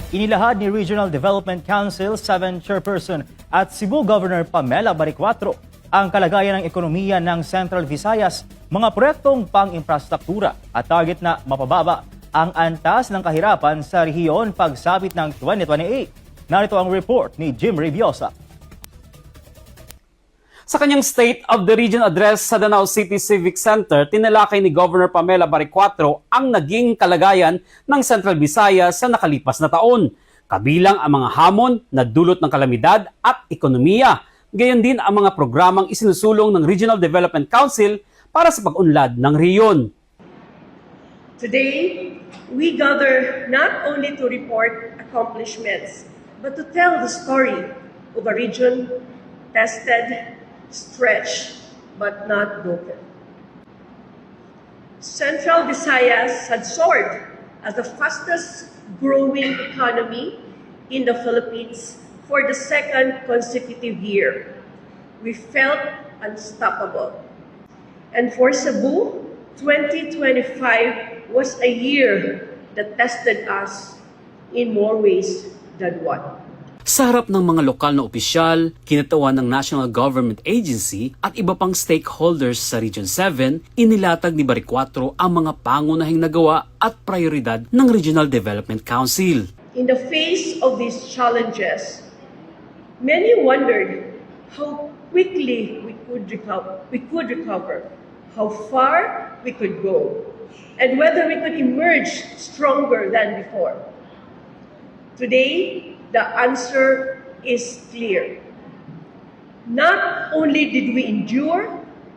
Inilahad ni Regional Development Council 7 Chairperson at Cebu Governor Pamela Baricuatro ang kalagayan ng ekonomiya ng Central Visayas, mga proyektong pang-infrastruktura at target na mapababa ang antas ng kahirapan sa rehiyon pagsapit ng 2028. Narito ang report ni Jim Reviosa. Sa kanyang State of the Region address sa Danao City Civic Center, tinalakay ni Governor Pamela Baricuatro ang naging kalagayan ng Central Visayas sa nakalipas na taon, kabilang ang mga hamon na dulot ng kalamidad at ekonomiya, gayon din ang mga programang isinusulong ng Regional Development Council para sa pag-unlad ng rehiyon. Today, we gather not only to report accomplishments, but to tell the story of a region tested, stretched, but not broken. Central Visayas had soared as the fastest growing economy in the Philippines for the second consecutive year. We felt unstoppable. And for Cebu, 2025 was a year that tested us in more ways than one. Sa harap ng mga lokal na opisyal, kinatawan ng National Government Agency at iba pang stakeholders sa Region 7, inilatag ni Baricuatro ang mga pangunahing nagawa at prioridad ng Regional Development Council. In the face of these challenges, many wondered how quickly we could recover, how far we could go, and whether we could emerge stronger than before. Today, the answer is clear. Not only did we endure,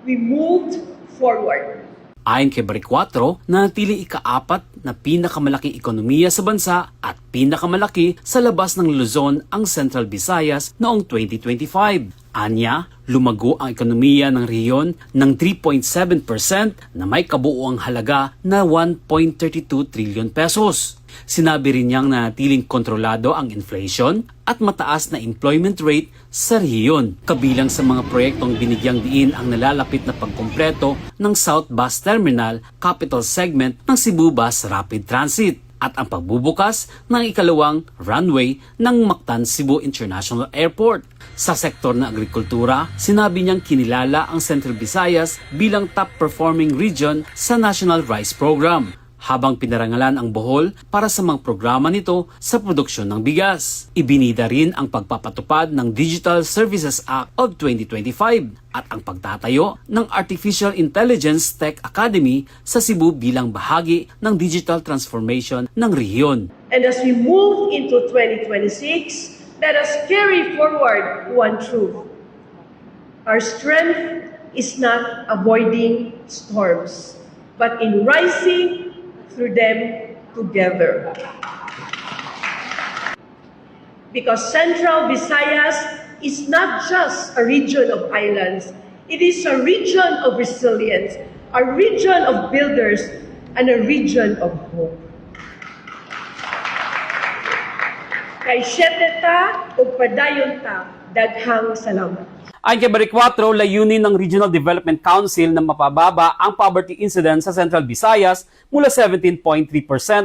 we moved forward. Ayon kay Baricuatro, nanatiling ika-4 na pinakamalaking ekonomiya sa bansa at pinakamalaki sa labas ng Luzon ang Central Visayas noong 2025. Anya, lumago ang ekonomiya ng rehiyon ng 3.7% na may kabuuang halaga na 1.32 trillion pesos. Sinabi rin niyang nanatiling kontrolado ang inflation at mataas na employment rate sa rehiyon. Kabilang sa mga proyektong binigyang diin ang nalalapit na pagkumpleto ng South Bus Terminal Capital Segment ng Cebu Bus Rapid Transit at ang pagbubukas ng ikalawang runway ng Mactan Cebu International Airport. Sa sektor ng agrikultura, sinabi niyang kinilala ang Central Visayas bilang top-performing region sa National Rice Program, habang pinarangalan ang Bohol para sa mga programa nito sa produksyon ng bigas. Ibinida rin ang pagpapatupad ng Digital Services Act of 2025 at ang pagtatayo ng Artificial Intelligence Tech Academy sa Cebu bilang bahagi ng digital transformation ng rehiyon. And as we move into 2026, let us carry forward one truth. Our strength is not avoiding storms, but in rising through them together. Because Central Visayas is not just a region of islands, it is a region of resilience, a region of builders, and a region of hope. Kay siyete ta ug padayon ta, daghang salamat. Ayon kay Baricuatro, layunin ng Regional Development Council na mapababa ang poverty incidence sa Central Visayas mula 17.3%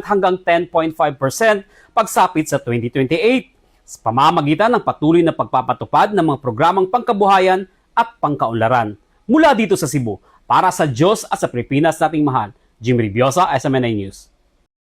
hanggang 10.5% pagsapit sa 2028 sa pamamagitan ng patuloy na pagpapatupad ng mga programang pangkabuhayan at pangkaunlaran. Mula dito sa Cebu, para sa Diyos at sa Pilipinas nating mahal, Jim Reviosa, SMNA News.